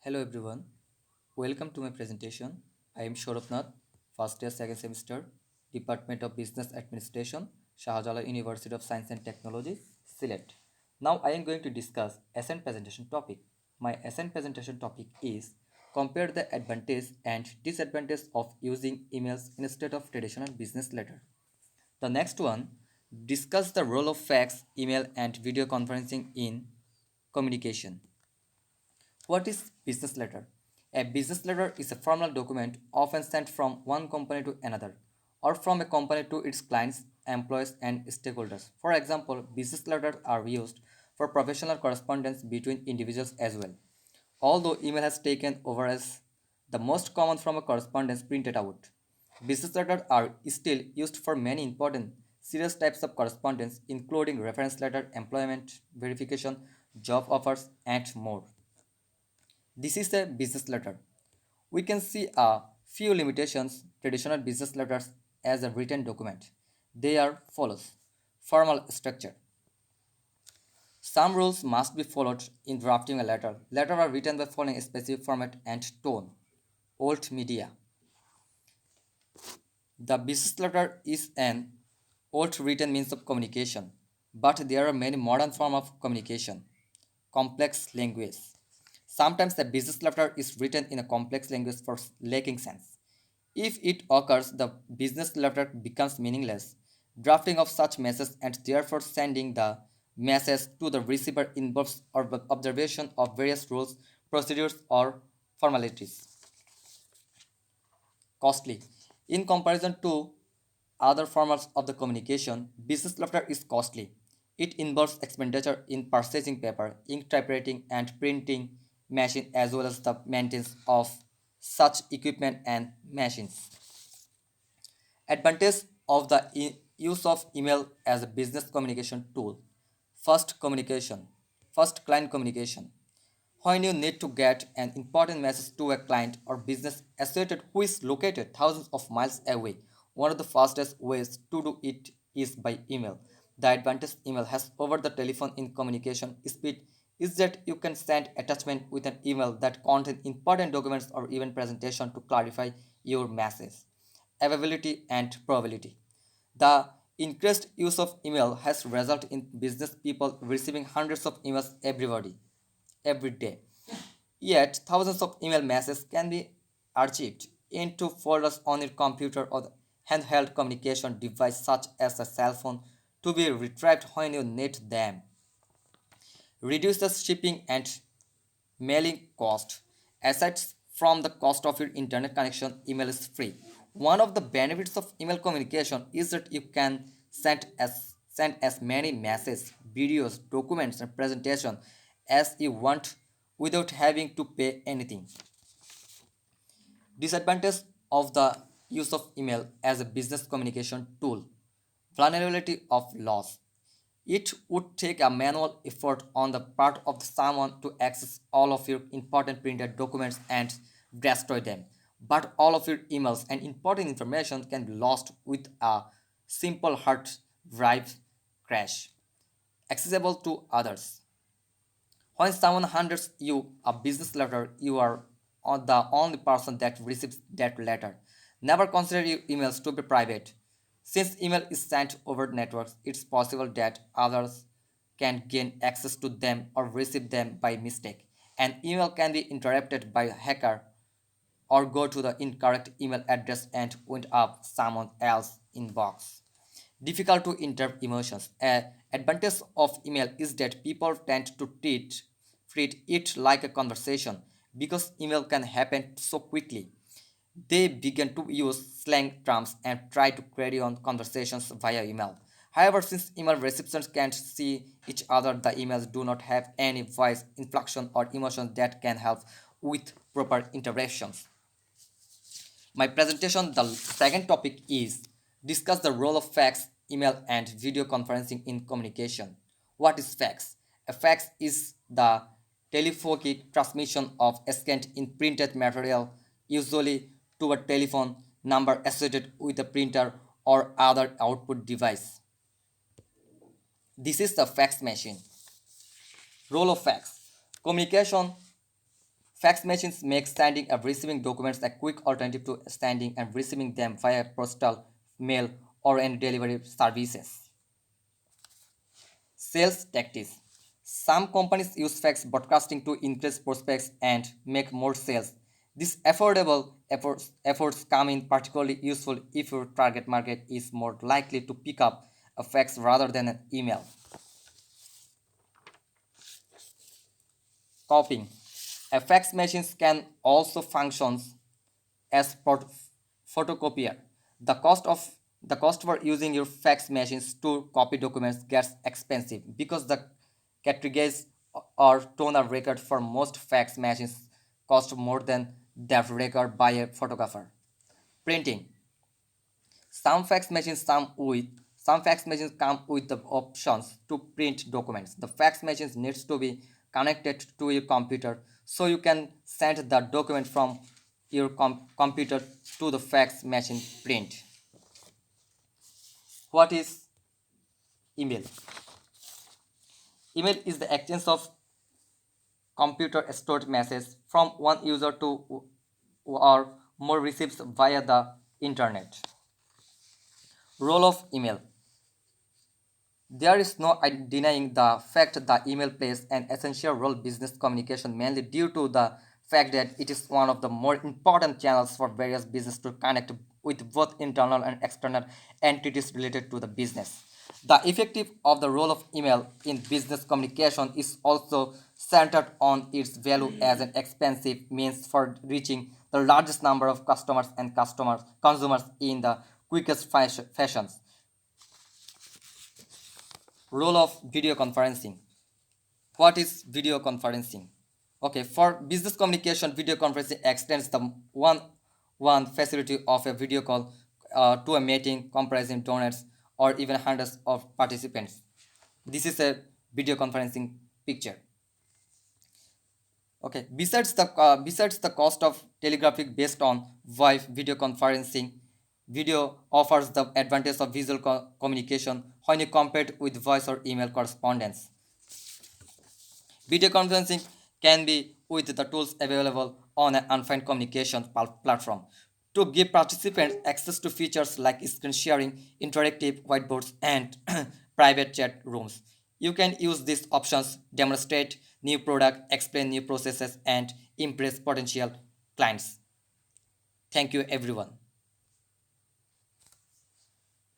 Hello everyone, welcome to my presentation. I am Shorabnath, first year second semester, Department of Business Administration, Shahjala University of Science and Technology, Sylhet. Now I am going to discuss essay presentation topic. My essay presentation topic is compare the advantage and disadvantage of using emails instead of traditional business letter. The next one, discuss the role of fax, email and video conferencing in communication. What is business letter? A business letter is a formal document often sent from one company to another or from a company to its clients, employees, and stakeholders. For example, business letters are used for professional correspondence between individuals as well. Although email has taken over as the most common form of correspondence printed out, business letters are still used for many important serious types of correspondence, including reference letter, employment verification, job offers, and more. This is a business letter. We can see a few limitations traditional business letters as a written document. They are follows. Formal structure. Some rules must be followed in drafting a letter. Letters are written by following a specific format and tone. Old media. The business letter is an old written means of communication, but there are many modern forms of communication. Complex language. Sometimes the business letter is written in a complex language for lacking sense. If it occurs, the business letter becomes meaningless. Drafting of such messages and therefore sending the message to the receiver involves observation of various rules, procedures, or formalities. Costly. In comparison to other forms of the communication, business letter is costly. It involves expenditure in purchasing paper, ink typewriting, and printing machine as well as the maintenance of such equipment and machines. Advantage of the use of email as a business communication tool. First, communication. First, client communication. When you need to get an important message to a client or business associate who is located thousands of miles away, one of the fastest ways to do it is by email. The advantage email has over the telephone in communication speed is that you can send attachment with an email that contain important documents or even presentation to clarify your message. Availability and probability. The increased use of email has resulted in business people receiving hundreds of emails every day. Yet, thousands of email messages can be archived into folders on your computer or the handheld communication device such as a cell phone to be retrieved when you need them. Reduces shipping and mailing cost. Aside from the cost of your internet connection, email is free. One of the benefits of email communication is that you can send as many messages, videos, documents, and presentations as you want without having to pay anything. Disadvantage of the use of email as a business communication tool. Vulnerability of loss. It would take a manual effort on the part of someone to access all of your important printed documents and destroy them. But all of your emails and important information can be lost with a simple hard drive crash. Accessible to others. When someone hands you a business letter, you are the only person that receives that letter. Never consider your emails to be private. Since email is sent over networks, it's possible that others can gain access to them or receive them by mistake. An email can be interrupted by a hacker or go to the incorrect email address and wind up someone else's inbox. Difficult to interpret emotions. An advantage of email is that people tend to treat it like a conversation because email can happen so quickly. They begin to use slang terms and try to carry on conversations via email. However, since email recipients can't see each other, the emails do not have any voice inflection or emotion that can help with proper interactions. My presentation, the second topic is discuss the role of fax, email, and video conferencing in communication. What is fax? A fax is the telephonic transmission of scanned in printed material, usually to a telephone number associated with a printer or other output device. This is the fax machine. Role of fax. Communication Fax machines make sending and receiving documents a quick alternative to sending and receiving them via postal, mail, or any delivery services. Sales tactics. Some companies use fax broadcasting to increase prospects and make more sales. These affordable efforts come in particularly useful if your target market is more likely to pick up a fax rather than an email. Copying. A fax machine can also function as photocopier. The cost of the cost for using your fax machines to copy documents gets expensive because the cartridges or toner record for most fax machines cost more than that record by a photographer. Printing. Some fax machines come with the options to print documents. The fax machines needs to be connected to your computer so you can send the document from your computer to the fax machine print. What is email? Email is the exchange of computer stored message from one user to or more received via the internet. Role of email. There is no denying the fact that email plays an essential role in business communication mainly due to the fact that it is one of the more important channels for various businesses to connect with both internal and external entities related to the business. The effective of the role of email in business communication is also centered on its value as an expensive means for reaching the largest number of customers and consumers in the quickest fashions. Role of video conferencing. What is video conferencing? Okay, for business communication, video conferencing extends the one facility of a video call to a meeting comprising donors or even hundreds of participants. This is a video conferencing picture. Okay, besides the cost of telegraphic based on voice video conferencing, video offers the advantage of visual communication when you compare it with voice or email correspondence. Video conferencing can be with the tools available on an unfined communication platform to give participants access to features like screen sharing, interactive whiteboards, and private chat rooms. You can use these options, demonstrate new product, explain new processes, and impress potential clients. Thank you, everyone.